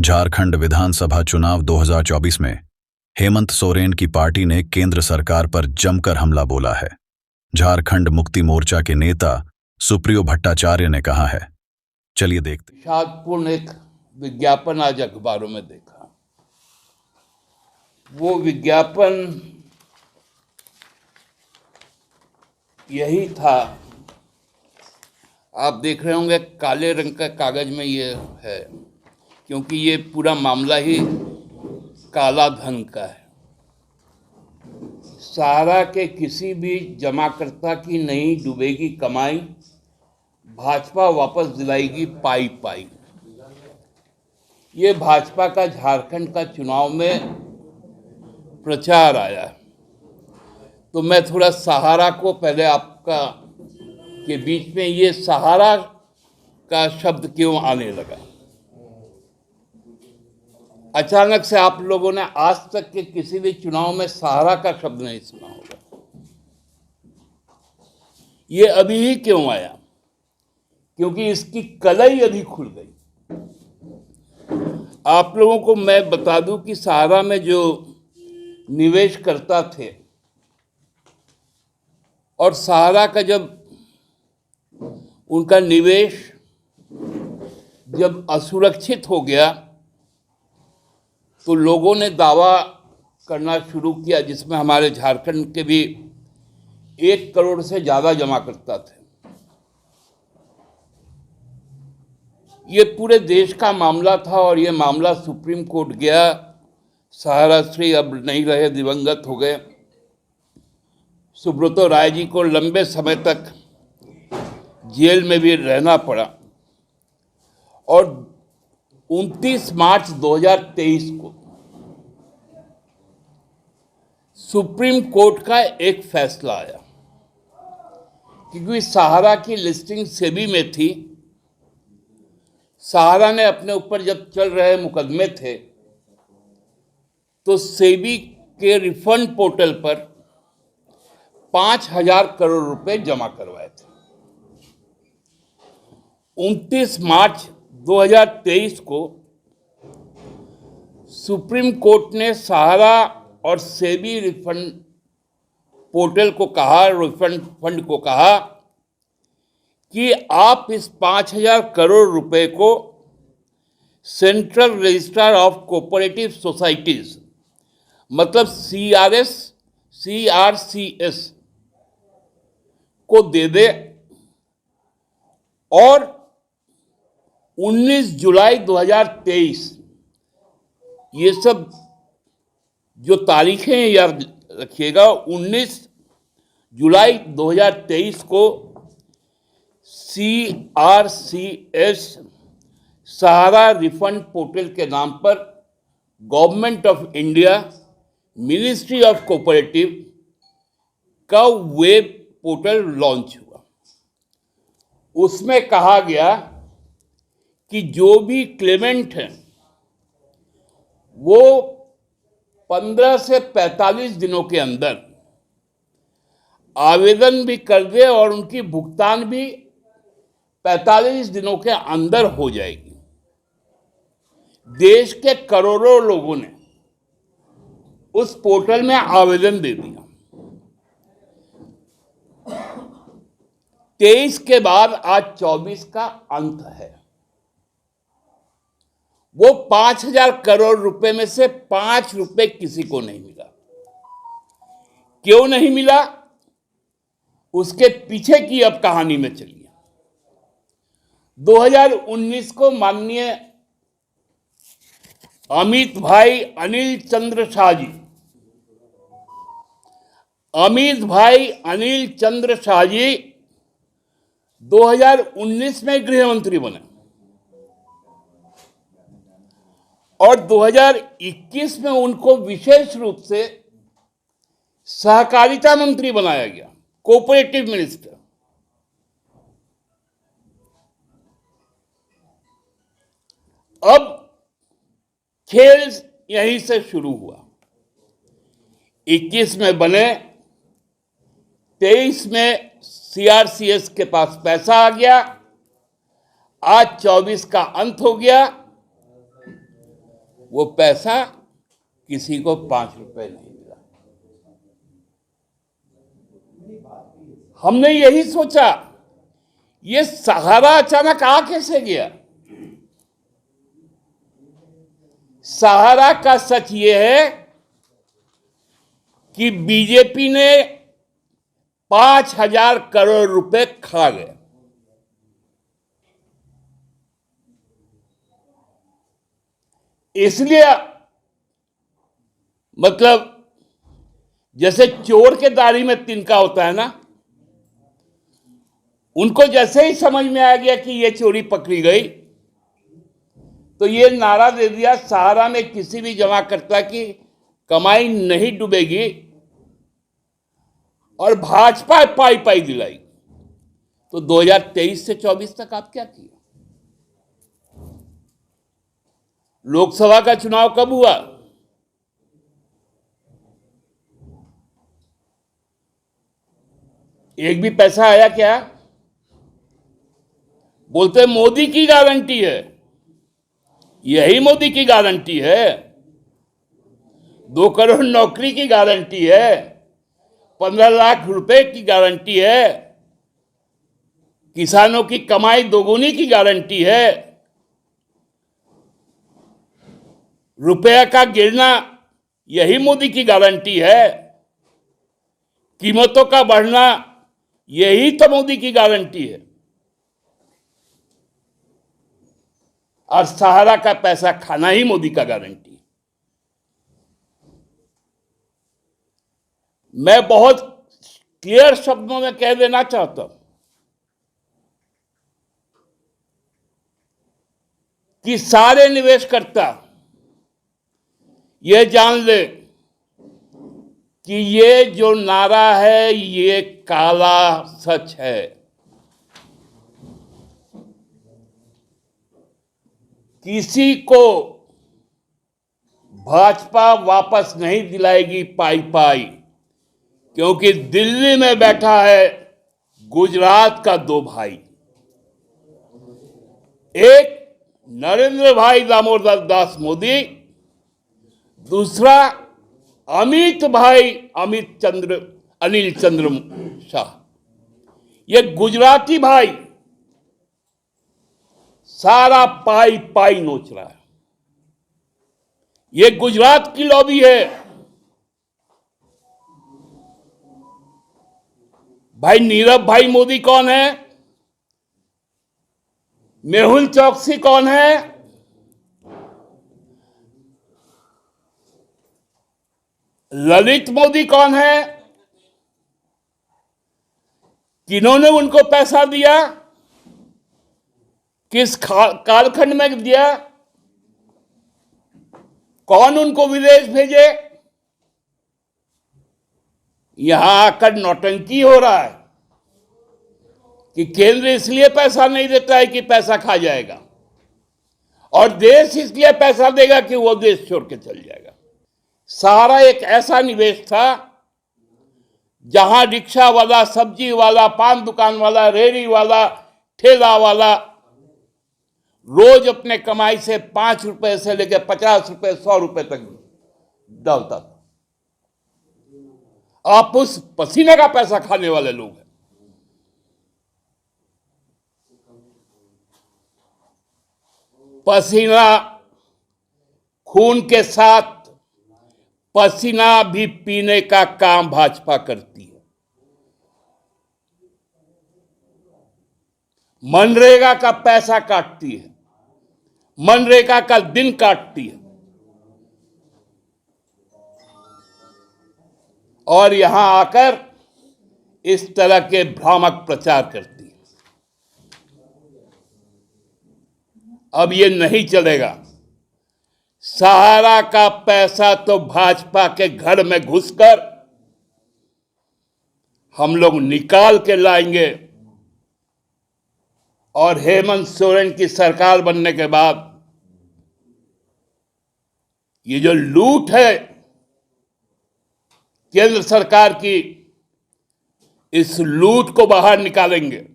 झारखंड विधानसभा चुनाव 2024 में हेमंत सोरेन की पार्टी ने केंद्र सरकार पर जमकर हमला बोला है। झारखंड मुक्ति मोर्चा के नेता सुप्रियो भट्टाचार्य ने कहा है, चलिए देखते। विषादपूर्ण एक विज्ञापन आज अखबारों में देखा। वो विज्ञापन यही था, आप देख रहे होंगे काले रंग का कागज में ये है, क्योंकि ये पूरा मामला ही काला धन का है। सहारा के किसी भी जमाकर्ता की नहीं डूबेगी कमाई, भाजपा वापस दिलाएगी पाई पाई। ये भाजपा का झारखंड का चुनाव में प्रचार आया। तो मैं थोड़ा सहारा को पहले आपका के बीच में, ये सहारा का शब्द क्यों आने लगा। अचानक से आप लोगों ने आज तक के किसी भी चुनाव में सहारा का शब्द नहीं सुना होगा। ये अभी ही क्यों आया? क्योंकि इसकी कलई अभी खुल गई। आप लोगों को मैं बता दूं कि सहारा में जो निवेश करता थे और सहारा का जब उनका निवेश जब असुरक्षित हो गया तो लोगों ने दावा करना शुरू किया, जिसमें हमारे झारखंड के भी 1 करोड़ से ज़्यादा जमा करता थे। ये पूरे देश का मामला था और ये मामला सुप्रीम कोर्ट गया। सहारा श्री अब नहीं रहे, दिवंगत हो गए। सुब्रतो राय जी को लंबे समय तक जेल में भी रहना पड़ा और 29 मार्च 2023 को सुप्रीम कोर्ट का एक फैसला आया। क्योंकि सहारा की लिस्टिंग सेबी में थी, सहारा ने अपने ऊपर जब चल रहे मुकदमे थे तो सेबी के रिफंड पोर्टल पर 5,000 करोड़ रुपए जमा करवाए थे। 29 मार्च 2023 को सुप्रीम कोर्ट ने सहारा और सेबी रिफंड पोर्टल को कहा, रिफंड फंड को कहा कि आप इस 5,000 करोड़ रुपए को central registrar of cooperative societies, मतलब CRCS को दे दे और 19 जुलाई 2023, ये सब जो तारीखें याद रखिएगा, 19 जुलाई 2023 को CRCS सहारा रिफंड पोर्टल के नाम पर government of India, ministry of cooperative का वेब पोर्टल लॉन्च हुआ। उसमें कहा गया कि जो भी क्लेमेंट हैं वो 15 से 45 दिनों के अंदर आवेदन भी कर दे और उनकी भुगतान भी 45 दिनों के अंदर हो जाएगी। देश के करोड़ों लोगों ने उस पोर्टल में आवेदन दे दिया। 23 के बाद आज 24 का अंत है। वो 5,000 करोड़ रुपए में से 5 रुपए किसी को नहीं मिला। क्यों नहीं मिला, उसके पीछे की अब कहानी में चलिए। 2019 को माननीय अमित भाई अनिल चंद्र शाह जी 2019 में गृह मंत्री बने और 2021 में उनको विशेष रूप से सहकारिता मंत्री बनाया गया, कोऑपरेटिव मिनिस्टर। अब खेल यहीं से शुरू हुआ। 21 में बने, 23 में CRCS के पास पैसा आ गया, आज 24 का अंत हो गया वो पैसा किसी को 5 रुपए नहीं मिला। हमने यही सोचा, ये सहारा अचानक आ कैसे गया। सहारा का सच ये है कि बीजेपी ने 5,000 करोड़ रुपए खा गए। इसलिए मतलब जैसे चोर के दाढ़ी में तिनका होता है ना, उनको जैसे ही समझ में आ गया कि ये चोरी पकड़ी गई, तो ये नारा दे दिया सहारा में किसी भी जमाकर्ता की कमाई नहीं डूबेगी, और भाजपा पाई पाई दिलाई। तो 2023 से 24 तक आप क्या किए? लोकसभा का चुनाव कब हुआ? एक भी पैसा आया क्या? बोलते मोदी की गारंटी है। यही मोदी की गारंटी है। 2 करोड़ नौकरी की गारंटी है, 15 लाख रुपए की गारंटी है, किसानों की कमाई दोगुनी की गारंटी है, रुपया का गिरना यही मोदी की गारंटी है, कीमतों का बढ़ना यही तो मोदी की गारंटी है, और सहारा का पैसा खाना ही मोदी का गारंटी है। मैं बहुत क्लियर शब्दों में कह देना चाहता हूं कि सारे निवेशकर्ता ये जान ले कि ये जो नारा है ये काला सच है। किसी को भाजपा वापस नहीं दिलाएगी पाई पाई, क्योंकि दिल्ली में बैठा है गुजरात का 2 भाई, एक नरेंद्र भाई दामोदर दास मोदी, दूसरा अनिल चंद्र शाह। ये गुजराती भाई सारा पाई पाई नोच रहा है। ये गुजरात की लॉबी है। भाई नीरव भाई मोदी कौन है? मेहुल चौकसी कौन है? ललित मोदी कौन है? किन्होंने उनको पैसा दिया? किस कालखंड में दिया? कौन उनको विदेश भेजे? यहां आकर नौटंकी हो रहा है कि केंद्र इसलिए पैसा नहीं देता है कि पैसा खा जाएगा, और देश इसलिए पैसा देगा कि वो देश छोड़ के चल जाएगा। सहारा एक ऐसा निवेश था जहां रिक्शा वाला, सब्जी वाला, पान दुकान वाला, रेहड़ी वाला, ठेला वाला रोज अपने कमाई से 5 रुपए से लेकर 50 रुपए, 100 रुपए तक डालता था। आप उस पसीने का पैसा खाने वाले लोग हैं। पसीना, खून के साथ पसीना भी पीने का काम भाजपा करती है। मनरेगा का पैसा काटती है, मनरेगा का दिन काटती है, और यहां आकर इस तरह के भ्रामक प्रचार करती है। अब ये नहीं चलेगा। सहारा का पैसा तो भाजपा के घर में घुसकर हम लोग निकाल के लाएंगे, और हेमंत सोरेन की सरकार बनने के बाद ये जो लूट है केंद्र सरकार की, इस लूट को बाहर निकालेंगे।